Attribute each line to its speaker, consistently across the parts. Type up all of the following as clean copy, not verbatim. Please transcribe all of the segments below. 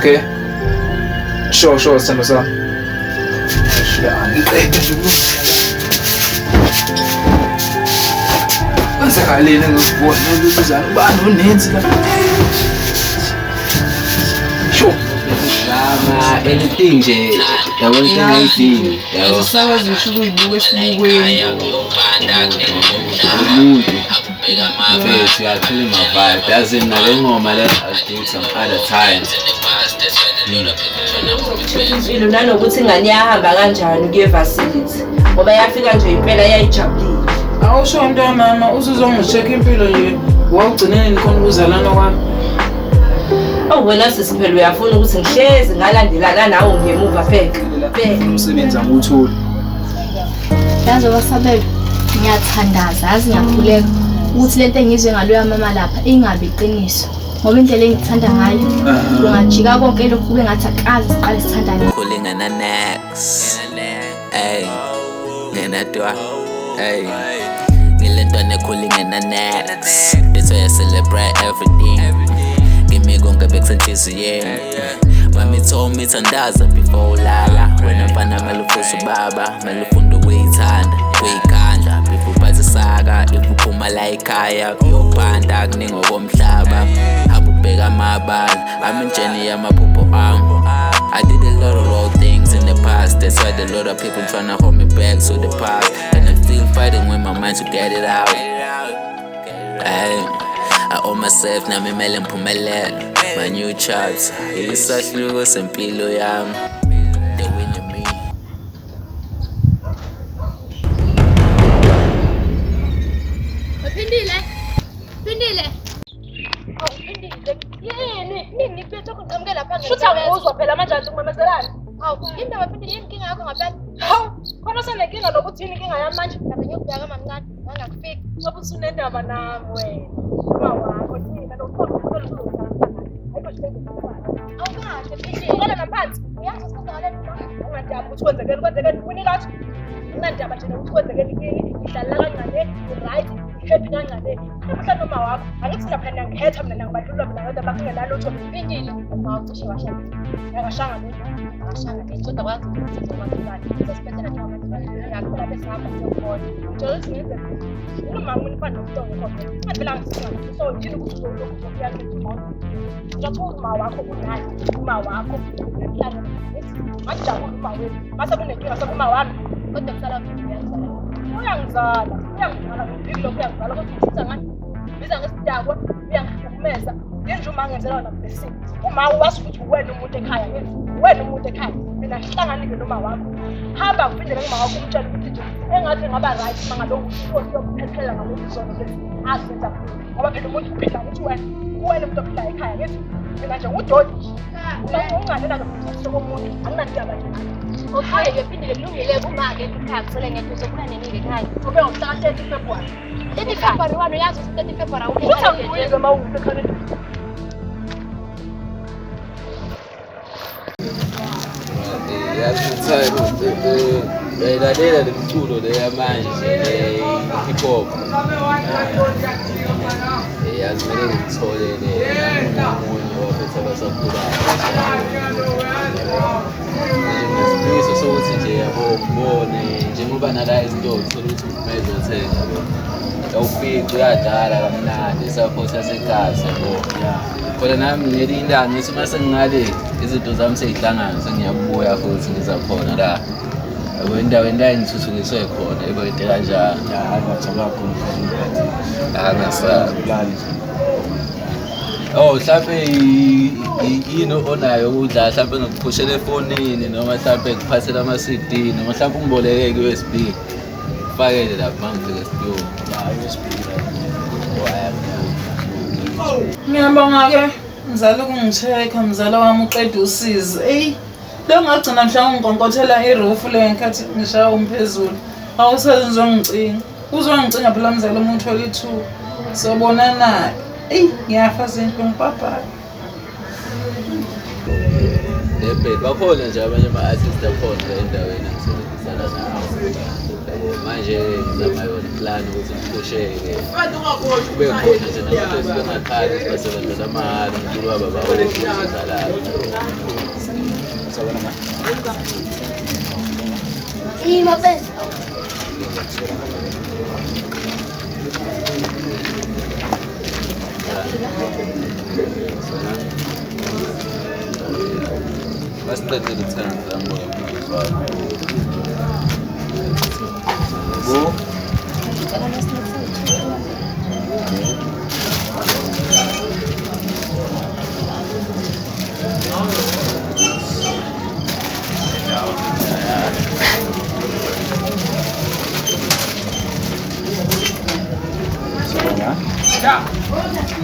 Speaker 1: Okay. Sure, sithando sami. Kwenzakaleni ngizibona ukuzana ubani unenzi la. Sure.
Speaker 2: Anything nje yabona anything yabo
Speaker 3: Sawazi usho ukuyibuka esibukweni.
Speaker 2: umuntu face yakhe my vibe yazi nale ngoma le I'll do some other times
Speaker 4: Impilo nanokuthi ingane yahamba kanjani kuye facility ngoba yafika nje impela yayijabulile.
Speaker 3: Awusho umuntu wamama uzozongicheck impilo nje wawugcineni khona ukuzalana kwami.
Speaker 4: Wena sisiphelo uyafuna ukuthi ngihlezi ngalandelana nawe ngemuva pheka.
Speaker 1: Umsebenzi anguthola.
Speaker 5: Yazi wasabela ngiyathandaza yazi ngiyakhuleka ukuthi lento engizwe ngaloya mama lapha ingabe iqiniso ngoba indlela engithanda ngayo kungajika konke lokhu kube ngathi akazi siqale sithandane.
Speaker 6: Kulingana next hey ngenadwa hey ngilentwana kulingana next this way I celebrate everything give me konke bekusenhliziyeni mami told me thandaza before ulala wena mfana malufusa ubaba malufunda ukuyithanda kuyikhandla before uphathisaka ivuphuma la ekhaya kuyophanda kuningi okomhlaba abubheka amabala aminjeni yamaphupho ami I did a lot of wrong things in the past. That's why a lot of people tryna hold me back to the past. And I'm still fighting with my mind to get it out. I owe myself now me mele mphumelelo. My new charts ISAHLUKO sempilo yami. They winning me.
Speaker 5: Phindile.
Speaker 7: Yini phethe ukuqhamukela phansi. Shutha ngizwa phela manje athi umemezelani. Hawu, indaba phindile inkinga yakho ngaphela. Hawu, khona senenkinga nokuthi inkinga yamanje phela ngiyokubheka mamncane ngangakufiki. Ngoba usunendaba nami wena. Mama wakho thina nokukhona ukuzoluzana. Ayikho nje awukahle phindile. Ngala ngaphansi. Uyazi usenza ngale nto. Ungadaba ukuthi kwenzekeni ufuni kathi. Ungadaba nje ukuthi kwenzekeni kini. Idlala kancane, right? Happy kancane. Mhla noma wakho angithi lapha ngiyakhetha mina ngibadlula mina ngabe bakungena lutho phindile mawucishe washaya ngashanga le kodwa kwazi ukuthi sizokwazi sesiphethe nathi abantu ngakho besihamba siyobona njengokuthi ngenze noma ngifana nokutonga khona ngempela ngisinga so yini ukuthi uzokuya ngezimoto ngiyathuma uma wakho kunani uma wakho ngiyaqala ngajabula uma wena mase kunenkinga sekuma wami kodwa kusala uyangizala ngilokhu uyangizala kodwa ngisiza ngani biza ngesidakwa uyangihlukumeza nje uma ngenzela na blessing uma wazi ukuthi wena umuntu ekhaya wena umuntu ekhaya mina ngihlanganile noma wakho hamba kuphindele ngima wakho umtshela ukuthi nje engathi ngaba right mangabe uyophephela ngalolu zono bese azenza ngoba phela umuntu uphila ukuthi wena umuntu ophila ekhaya ngithi mina nje ngudodi unganena nokuthi sokomuntu anginandaba nje. Okay, ngiphindile kulungile kuma-ke ekhaya kusele ngeke uzokhula neningi ekhaya ube ngomhlaka 30 February 30 February wani uyazi ukuthi 30 February awukuyize uma ungisekhona
Speaker 2: lalela le mculo le yamanje le hip hop yazi mele ngithole omunye wabethu abasakhulayo nesifiso sokuthi nje yabo ngibone njengoba nala izinto uthola ukuthi umeze uthenga awufici uyadala kamnandi support yasekhaya yabo kodwa nami ngelinye ilanga ngithi uma sengingale izinto zami seyihlangana sengiyabuya futhi ngizakhona la endaweni la engithuthukiswe khona into kanjani angasaplani mhlawumbe yini onayo ukudla mhlawumbe ngikuphushele efonini noma mhlawumbe ngikuphathele ama-CD noma mhlawumbe ungiboleke ku-USB ufakele lapho mangifika esitudio
Speaker 3: Ngiyabonga-ke mzala ukungitheka mzala wami uqeda usizi. Eyi lo ngagcina mhlawumbe ngikonkothela irufu le ngikhathi ngishaya umphezulu. Awusazizongicinga. Uzongicinga phela mzala uma uthola ithuba. Sobonana. Eyi ngiyafa zinto ngipaphala.
Speaker 2: bakhona nje abanye ama-artist akhona endaweni engisebenzisana nawo manje ngizama yona plan ukuthi ngipusheke kube khona nje nabantu bengakhali basebenzela amahhala umculo wabo bawuza lapho. Let's start to the 10th. I'm going to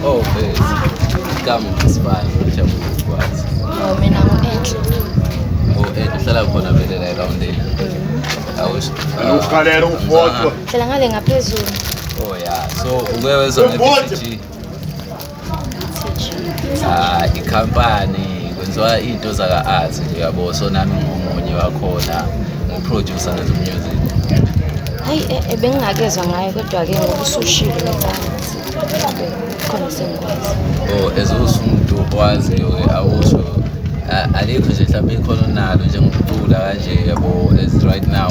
Speaker 2: oh, please. Come is fine. Whichever it was.
Speaker 5: Oh, mina ngu-Enhle.
Speaker 2: Oh, uhlala khona vele la around there.
Speaker 5: Hlala ngale ngaphezulu.
Speaker 2: Oh yeah. So ukwezwa nge-PG. Ikhampani kwenziwa into zaka-art nje yabo. So nami ngomunye wakhona ngu-producer music.
Speaker 5: Hayi bengingakezwa ngayo kodwa-ke ngoba usushilo khona sengikwazi.
Speaker 2: Oh, ezosumuntu owaziyo-ke awusho alikho nje mhlawumbe ikhono nalo njengokucula kanje yabo as right now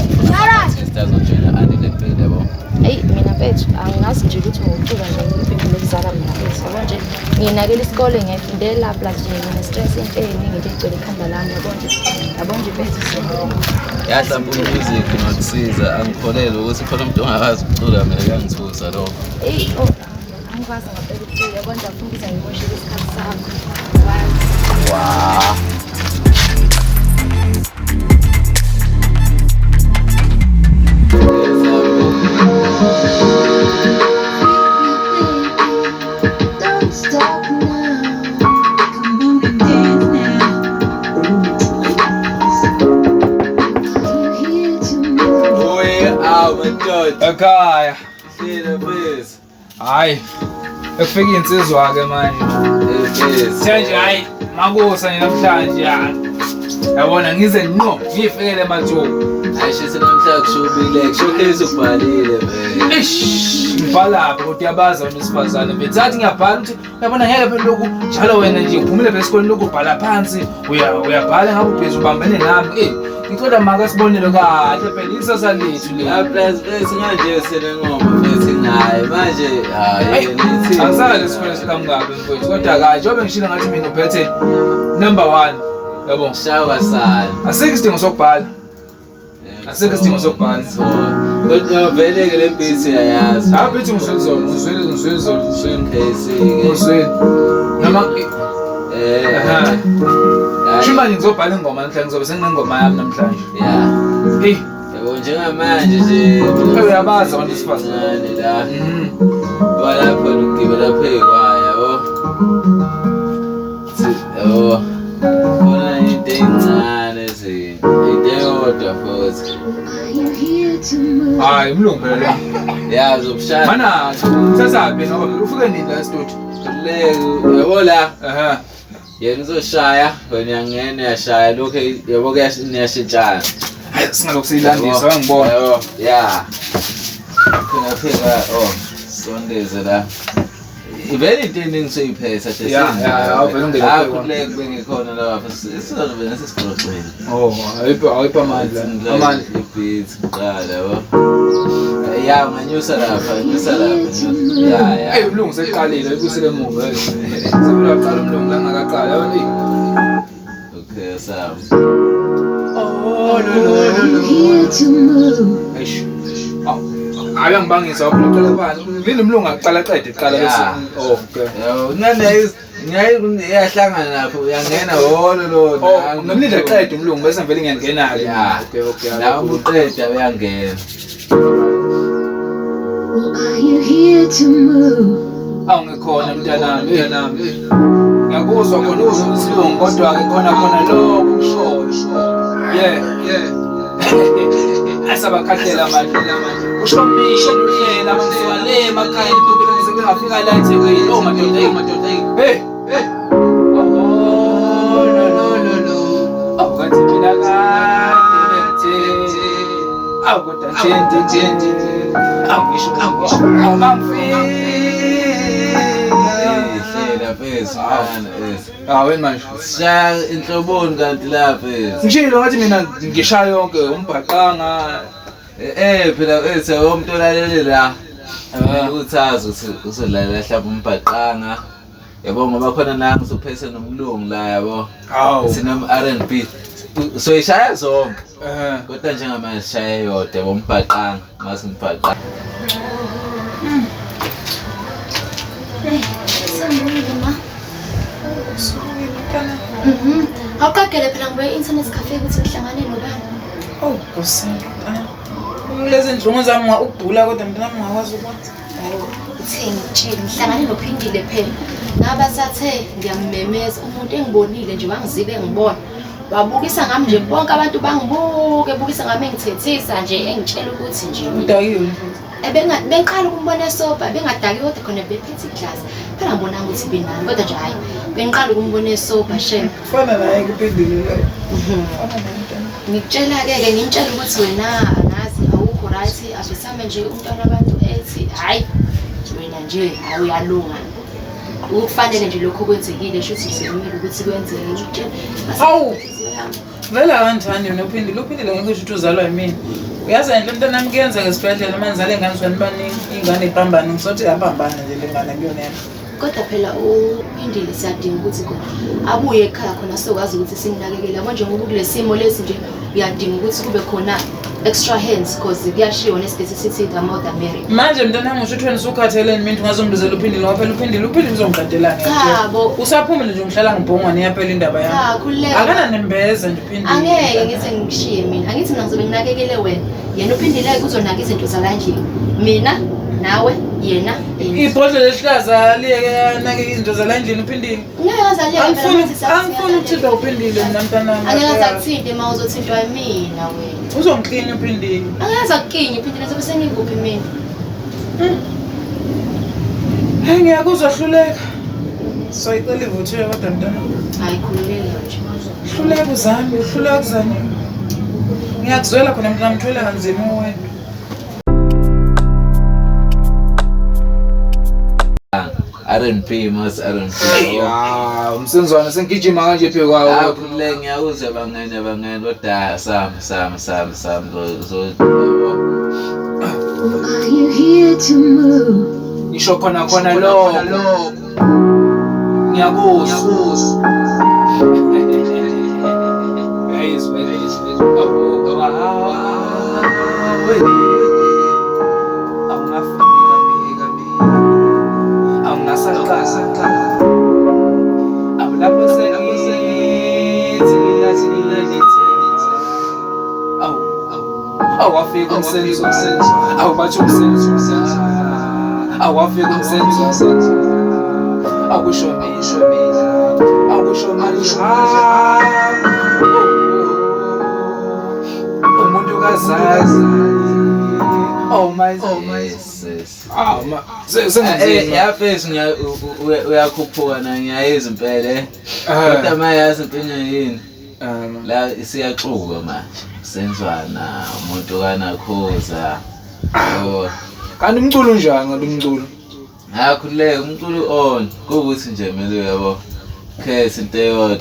Speaker 2: artist azojoyina andilebhele yabo.
Speaker 5: Hayi mina mfethu angazi nje ukuthi ngokucula nje impilo ekuzala mina mfethu yabo nje nginakela isikole ngiyafundela plus nje ngine-stress eningi into egcwele ekhanda lami yabo nje mfethu
Speaker 2: Mhlawumbe umusic ungakusiza angikholelwa ukuthi khona umuntu ongakazi ukucula mina kuyangithusa lokho.
Speaker 5: Angikwazi ngempela ukucula yabo nje afuna ukuthi ngiboshele isikhathi sakho.
Speaker 2: Wow.
Speaker 8: Don't stop now. Come on and dance now. You here to move.
Speaker 1: Ekhaya.
Speaker 2: Please.
Speaker 1: Hayi. Ekufika insizwa ke manje. Sanje hayi makusa namhlanje yabona ngize ngqo ngifikele emathuba.
Speaker 2: Ayishise namhlanje kushubile showcase ubhalile vele.
Speaker 1: Ngibhala kodwa uyabaza wena sifazane bethathi ngiyabhala ukuthi uyabona ngeke phela lokhu njalo wena nje uphumile esikoleni lokhu ubhala phansi uyabhala ngabe ubhezi ubambene nami ngicela maka sibonele kahle phela isasa lethu le.
Speaker 2: Plus bese manje selengoma bese ngaye manje hayi nithi
Speaker 1: angisale sikhona sikamngabe mfowethu kodwa kahle njengoba ngishilo ngathi mina uphethe number 1 yabo
Speaker 2: shawa sala
Speaker 1: asikho isidingo sokubhala asikho isidingo sokubhala
Speaker 2: kodwa vele ke le beat uyayazi
Speaker 1: bethi ngizwele zona
Speaker 2: case
Speaker 1: noma Shimani ngizobhala ingoma namhlanje ngizobe senginengoma yami namhlanje.
Speaker 2: Yeah.
Speaker 1: Hey,
Speaker 2: yebo njengamanje nje
Speaker 1: uyabaza abantu sifazane
Speaker 2: la. Balapha ukugibela phekwaya yabo. Yebo. Bona into encane into eyodwa futhi.
Speaker 1: Hayi mlungelo.
Speaker 2: Yazi ubushaya.
Speaker 1: Mana sasabe ngoba ufike nini la studio?
Speaker 2: Leko yabo la. Yena uzoshaya wena uyangena uyashaya lokho yabo kuyashintshana.
Speaker 1: Hayi singalokuyilandisa ngibona.
Speaker 2: Yebo yeah. Khona phela sondeze la. Ivele into eningi seyiphetha nje
Speaker 1: awuvele ungene
Speaker 2: kuleke bengikhona lapha isizona vele sesixoxweni.
Speaker 1: Awipha amandla
Speaker 2: beat qala yabo. Yeah, nganyusa lapha yeah.
Speaker 1: Hey umlungu seqalile ebusele emuva sebula qala umlungu la ngakaqala yabona
Speaker 2: okay Sam.
Speaker 1: Hayi ngibangisa uqala phansi lini umlungu aqala qede qala bese okay
Speaker 2: Ngane iyahlangana lapho uyangena holo
Speaker 1: ngimlinde qede umlungu bese ngivele ngiyangena ke okay
Speaker 2: la uqeda uyangena.
Speaker 8: Are you here to move?
Speaker 1: Awungikhona mntanami ngiyakuzwa khona uzisilungu kodwa ke khona lokho kushoyo yeah asabakhathela manje ushomile uhlela amangizwale emakhaya into ngafika la eThekwini madoda hey no awukathi mina kade awu kodwa
Speaker 2: Hlela phezulu mfana
Speaker 1: Hawe manje.
Speaker 2: Shaya inhloboni kanti lapha
Speaker 1: Ngishilo ngathi mina ngishaya yonke umbhaqanga.
Speaker 2: phela umuntu olalele la uthazi ukuthi uzolalela hlaba umbhaqanga yabo ngoba khona la ngizophese nomlungu la yabo sinoma R&B so ishaya zonke kodwa njengamanje shaya yodwa bombhaqanga mase umbhaqanga
Speaker 5: Awuqagele phela ngibuye e-internet cafe ukuthi ngihlangane nobani.
Speaker 3: Oh, Nkosi. Lezi ndlungu zami ukubhula kodwa mina ngingakwazi ukwenza.
Speaker 5: Uthe ngitshela ngihlangane nophindile phela. Ngaba sathe ngiyamemeza umuntu engibonile nje wangizibe ngibona. Wabukisa ngami nje bonke abantu bangibuke ebukisa ngami engithethisa nje engitshela ukuthi nje
Speaker 3: Udakiwe.
Speaker 5: Bengiqala ukumbona esopa bengadaki kodwa khona bephethe iglass. Phela ngibona ukuthi benani kodwa nje hayi. Bengiqala ukumbona esopa shem.
Speaker 3: Fana naye kuphindile lo.
Speaker 5: Ngitshela ke ngintshela ukuthi wena angazi awukho right afisame nje umntwana abantu ethi hayi wena nje awuyalunga. Ukufanele nje lokho kwenzekile shuthi usemile ukuthi kwenzeke.
Speaker 3: Hawu. Vela kanjani yona uphindile ngeke usho ukuthi uzalwa yimina. Uyazi nje umntana nami kuyenza ngesibhedlela manje zale ngane zweni baningi ingane iphambana ngisothi yapambana nje le ngane kuyona.
Speaker 5: Kodwa phela uphindile siyadinga ukuthi khona abuye ekhaya khona sokwazi ukuthi simnakekele manje ngoba kulesimo lesi nje uyadinga ukuthi kube khona extra hands because kuyashiwo nesikhathi sithi the mother Mary.
Speaker 3: Manje mntana nami usho ukuthi ukhatheleni mina ungazongibizela uphindile ngoba phela uphindile uzongiqadelana nje.
Speaker 5: Chabo.
Speaker 3: Usaphumile nje ngihlala ngibhongwane yaphela indaba yami.
Speaker 5: Cha khuleka.
Speaker 3: Akana nembeza nje uphindile.
Speaker 5: Angeke ngithi ngishiye mina. Angithi mina ngizobe nginakekele wena. Yena uphindile uzonaka izinto zala endlini. Mina nawe yena
Speaker 3: ibhodlela esihlaza liyeke nake izinto zala endlini uphindile.
Speaker 5: Ngeke azaliye
Speaker 3: angifuni ukuthinta uphindile mina mntanami.
Speaker 5: angeke azakuthinte uma uzothintwa yimina wena.
Speaker 3: Uzongiklinya uphindile.
Speaker 5: Angeke azakuklinye uphindile sobe sengikuphi mina.
Speaker 3: Hey ngiyakuzwahluleka. Soyicela ivuthiwe kodwa mntanami.
Speaker 5: Hayi khululeka nje.
Speaker 3: Hluleka uzami, hluleka uzani. Ngiyakuzwela khona mntanami thwele kanzima wena.
Speaker 2: R&B mas R&B
Speaker 1: Umsenzwana sengigijima kanje phe kwawo.
Speaker 2: Akuhle ngiyakuzwa bangene kodwa sami zo
Speaker 8: Are you here to move?
Speaker 1: Ngisho khona lo. Ngiyakuzwa. Guys, awafika umsenzo awubathi umsenzo awafika umsenzo akusho umuntu kazazi oh my
Speaker 2: sis
Speaker 1: sengenzeni
Speaker 2: uyakhuphuka na ngiyayizwa impela kodwa mayazi impinyo yini la isiyaxuka manje senzwana umuntu kanakhoza
Speaker 1: kanti umculo njani ngalomculo
Speaker 2: ngakhuleka umculo on kubuthi nje mele yabo khetha into eyodwa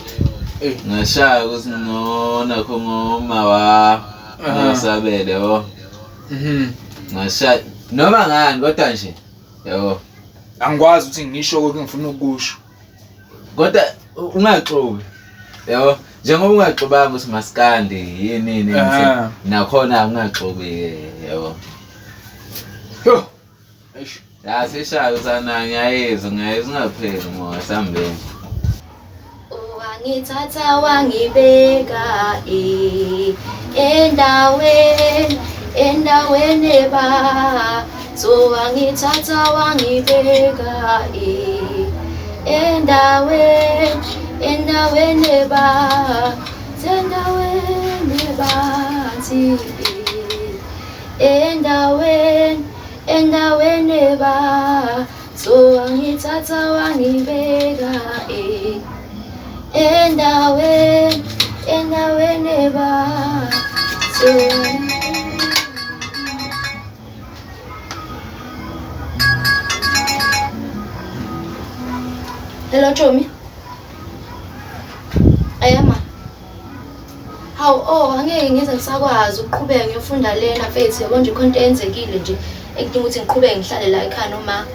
Speaker 2: ngashaya ukuthi ngona khongoma wa ngasabele yabo ngashaya noma ngani kodwa nje yabo
Speaker 1: angikwazi ukuthi ngisho konke ngifuna ukusho
Speaker 2: kodwa ungaxoki yabo njengoba ungaxobanga ukuthi masikandi yini nakhona ungaxoki yabo
Speaker 1: yo
Speaker 2: la seshaya usana ngiyayizwa ungapheli moya sambeni
Speaker 5: Wangithatha wangibeka endaweni eba so wangithatha wangibeka endaweni eba ti endaweni eba so wangithatha wangibeka endaweni eba so Chomi. Ayama. Hawu angeke ngize ngisakwazi ukuqhubeka ngiyofunda lena mfethu yabo nje khonto eyenzekile nje ekudinga ukuthi ngiqhubeke ngihlale la ekhaya noma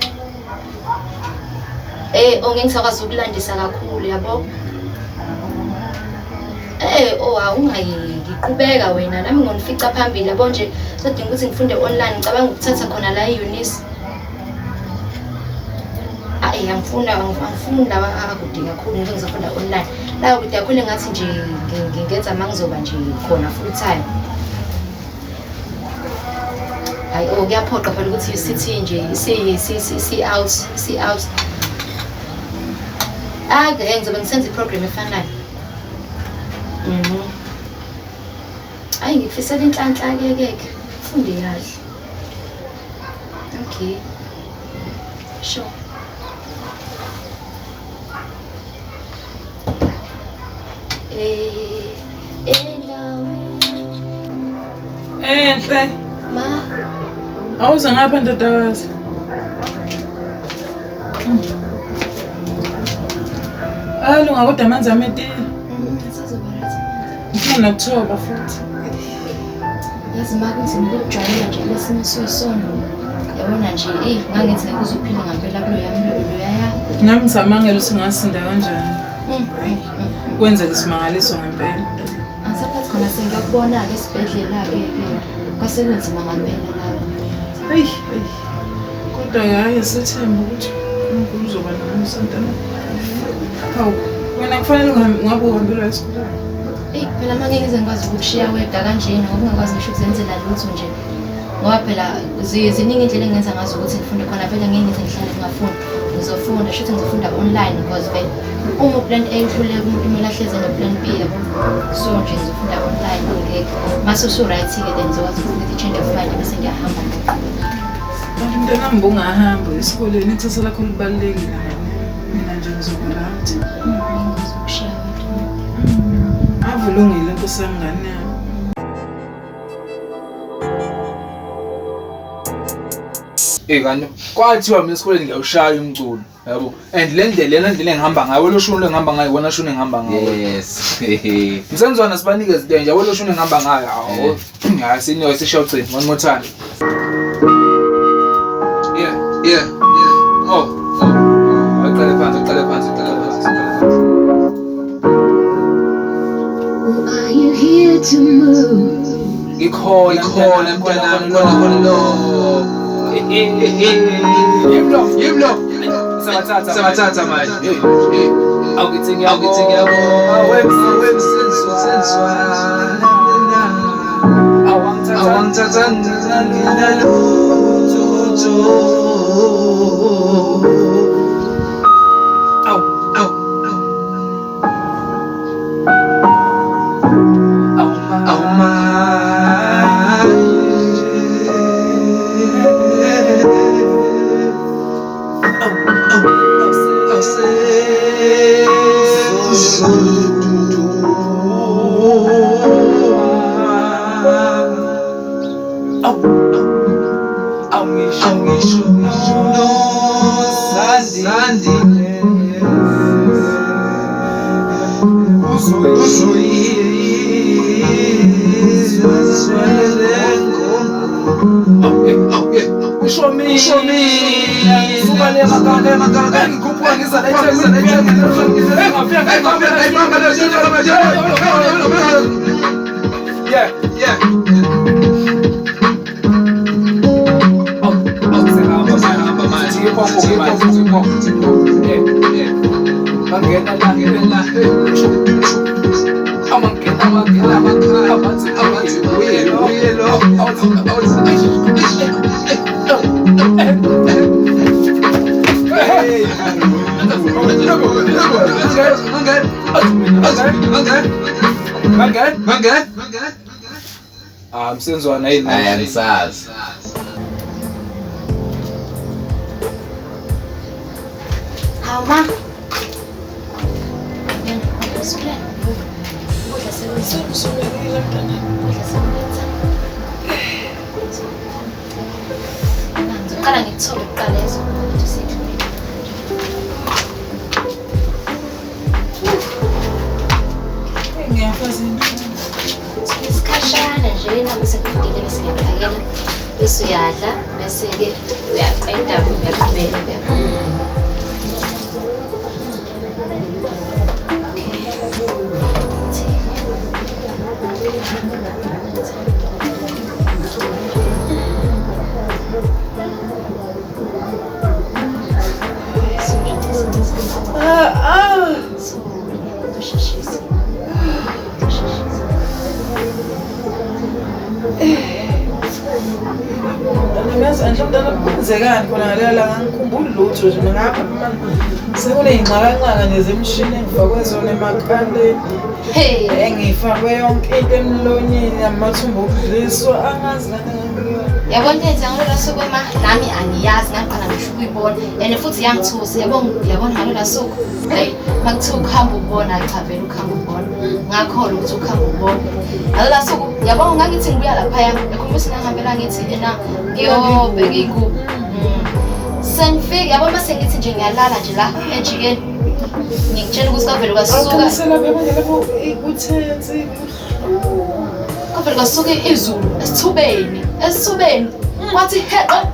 Speaker 5: ngeke ngisakwazi ukulandisa kakhulu yabo. Awungayeki qhubeka wena nami ngonifica phambili yabo nje sodinga ukuthi ngifunde online ngicabanga ukuthatha khona la eUnis. Angifunda akude kakhulu nje ngizofunda online. La ukuthi yakhule ngathi nje ngingenza mangizoba nje khona full time. Kuyaphoqa phela ukuthi isithi nje see out. Ngizobe ngisenza iprogram efanayo. Ngikufisela inhlanhla ke funde kahle. Okay. Sure.
Speaker 3: Enhle.
Speaker 5: Ma.
Speaker 3: Awuze ngapha ndodakazi. Alunga kodwa amanzi ametiye. Ngifuna nokuthoba futhi.
Speaker 5: Yazi makuthi ngikujwayela nje lesimo siyisona. Yabona nje ngangithi ngikuzophila ngempela kulo yami loyaya.
Speaker 3: Nami ngisamangela singasinda kanjani. Kwenzeka isimangaliso ngempela.
Speaker 5: Angisaphathi khona sengiyakubona ke esibhedlela ke kwasekwenzima ngempela lawo.
Speaker 3: Kodwa yaye sithemba ukuthi uNkulunkulu uzoba nawe santana. Hawu, wena kufanele ngabe uhambela esikoleni.
Speaker 5: Phela manje ngize ngikwazi ukushiya wedwa kanjena ngoba ngikwazi ngisho ukuzenzela lutho nje. Ngoba phela ziningi indlela engenza ngazo ukuthi ngifunde khona vele ngeke ngithi ngihlale ngingafundi. Ngizofunda shuthi ngizofunda online because vele uma plan A uhluleka umuntu kumele ahleze no-plan B yabo. So nje ngizofunda online ngeke. Mase usu-right ke then ngizokwazi ukuthi i-change of mind bese ngiyahamba.
Speaker 3: Mntanami bungahamba esikoleni ikusasa lakho libalulekile. Mina nje ngizokurant.
Speaker 5: Ngizokushiya wedwa.
Speaker 3: Avulungile Nkosi yami ngane yami.
Speaker 1: Kanti kwathiwa mina esikoleni ngiyawushaya umculo yabo and le ndlela engihamba ngayo lo shuni engihamba ngayo wona shuni engihamba ngayo.
Speaker 2: Yes.
Speaker 1: Msenzwana sibanikeze into nje lo shuni engihamba ngayo. Hayi senior sishouting one more time. Yeah. Aqale phansi.
Speaker 8: Are you here to move?
Speaker 1: Ngikhona mntwana lo. Yeblo. Sabathatha manje. Awukithi ngiyabona. Awemsenswa. Awangithatha Msenzwana yini?
Speaker 2: Ayangisazi.
Speaker 5: Hawu ma. Ngicela ngikuthobe kuqala ezo. isikhashana nje nami sekufike bese ngiyaphakela bese uyadla bese-ke uyaqeda uyaqhubeka
Speaker 3: Ngiyazi Enhle mntana kwenzekani khona ngaleya la ngangikhumbuli lutho nje ngapha sekuney'nxakanxaka nje zemishini engifakwe zona emakhaleni engifakwe yonke into emlonyeni amathumbu okudliswa angazi
Speaker 5: yabona into yenza ngalola suku nami angiyazi ngaqala ngisho ukuyibona and futhi yangithusa yabona ngalola suku hayi makuthiwa ukuhamba ukubona cha vele ukuhamba ukubona ngakholwa ukuthi ukuhamba ukubona ngalola suku yabona ngangithi ngibuya laphaya ekhombisa ngihambela ngithi ena ngiyobheka iy'gubhu sengifika yabona mase ngithi nje ngiyalala nje la ejikeni ngikutshela ukuthi kavele kwasuka kavele kwasuka izulu esithubeni kwathi heqa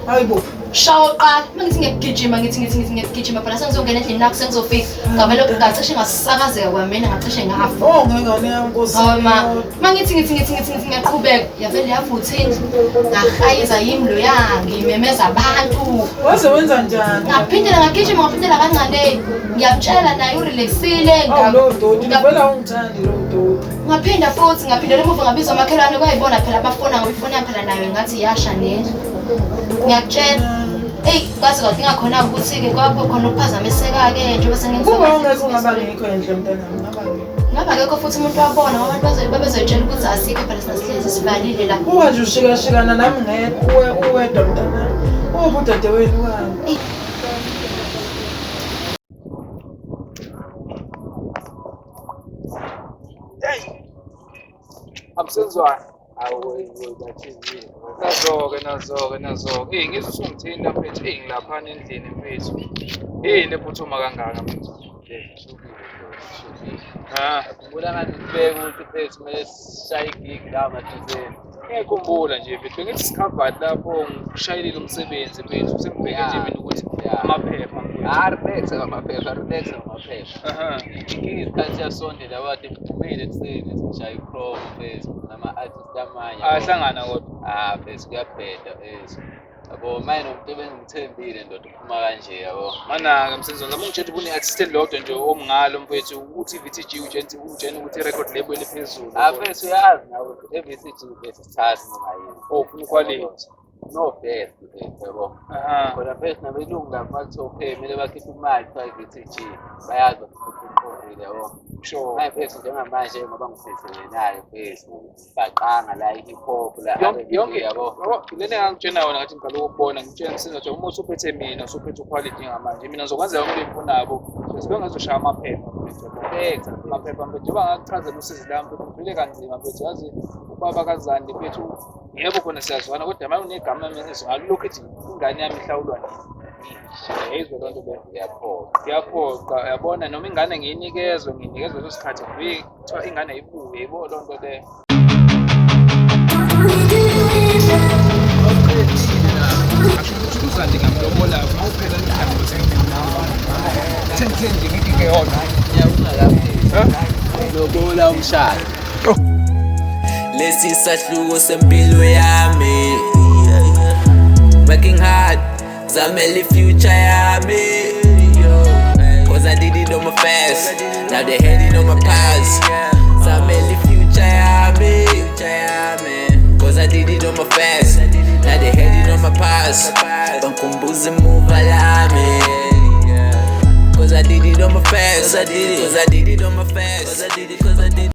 Speaker 3: hayibo
Speaker 5: shawa qala mangithi ngiyagijima phela sengizongena endlini nakho sengizofika ngavele ngacishe ngasakazeka kwamina ngacishe ngafa
Speaker 3: ngengane yankosi
Speaker 5: mangithi ngiyaqhubeka yavele yavutha indlu ngahayiza yimlo ngimemeza abantu
Speaker 3: waze wenza njani
Speaker 5: ngaphindela ngaphindela kancane ngiyamtshela naye urelaxile
Speaker 3: lowo doti ngivela ungithandi lowo doti
Speaker 5: ngaphindela emuva ngabiza amakhelwane kwayibona phela abafona ngoba ifoni yami phela nayo ngathi yasha nendlu ngiyakutshela kwazi kodwa ingakhona ukuthi-ke kwakho khona ukuphazamiseka-ke njengoba
Speaker 3: kuba ungekho ngaba ngikho Enhle mntanami
Speaker 5: ngabakekho futhi umuntu wabona ngoba abantu babezoyitshela ukuthi asikho phela sinasihlezi sivalile la
Speaker 3: kuba nje ushikashikana nami uwedwa mntanami uba udadewenu wami
Speaker 1: Amsenzwana. Nazo-ke. Ngizwe usungithinta mfethu, ngilaphana endlini mfethu. Nephuthuma kangaka mfethu.
Speaker 2: Khumbula ngathi sibeke ukuthi mfethu kumele sishaye igigi la mathizeni.
Speaker 1: Ngiyakhumbula nje mfethu, bengithi sikhavadi lapho ngishayelile umsebenzi mfethu, sengibheke nje mina ukuthi amaphepha
Speaker 2: relax ngamaphepha inkinga isikhathi siyasondela kade ngiphumile ekuseni ngishaye i-prom mfethu nama-artist amanye
Speaker 1: ahlangana kodwa
Speaker 2: mfethu kuyabheda mfethu yabo manje nomuntu ebengimthembile ndoda uphuma kanje yabo
Speaker 1: mana-ke Msenzwana, ngaba ngitshela ukuthi kune-assistant lodwa nje omngalo mfethu ukuthi i-VTG utshena ukuthi i-record label eliphezulu
Speaker 2: mfethu uyazi nawe ukuthi e-VTG mfethu sithathi noma yini
Speaker 1: ufuna ukwaliphi
Speaker 2: no best mfethu yabo khona mfethu nabelungu lapha kuthiwa okay kumele bakhiphe imali kuthiwa i-VTG bayazi bakuqondile yabo
Speaker 1: sure
Speaker 2: manje mfethu njengamanje ngoba ngiphethe nayo mfethu baqanga la i-hip hop la
Speaker 1: yonke
Speaker 2: yabo
Speaker 1: lena engangitshena yona ngathi ngicala ukubona ngitshena Msenzwana uma usuphethe mina usuphethe uquality njengamanje mina ngizokwenza yonke into engifunako bese ngizoshaya amaphepha amaphepha mfethu njengoba ngakuchazela usizi lami mfethu ngivile kanzima mfethu yazi ubaba kaZandi mfethu yebo khona siyazwana kodwa manje unegama ngalokho ethi ingane yami ihlawulwa yizwe loo nto le ngiyaphoqa yabona noma ingane ngiyinikezwe leso sikhathi kuthiwa ingane ayibuye yibo loo nto leyo uzandi ngamlobola awuphela nje ngeke ngeyona
Speaker 2: lobola umshado
Speaker 6: Lesi isahluko sempilo yami. Working hard, zamele future yami. Cause I did it on my fast, now they heading on my past. Zamele future yami. Cause I did it on my fast, now they heading on my past. Bankumbuzi move alami. Cause I did it on my fast, cause I did it on my fast.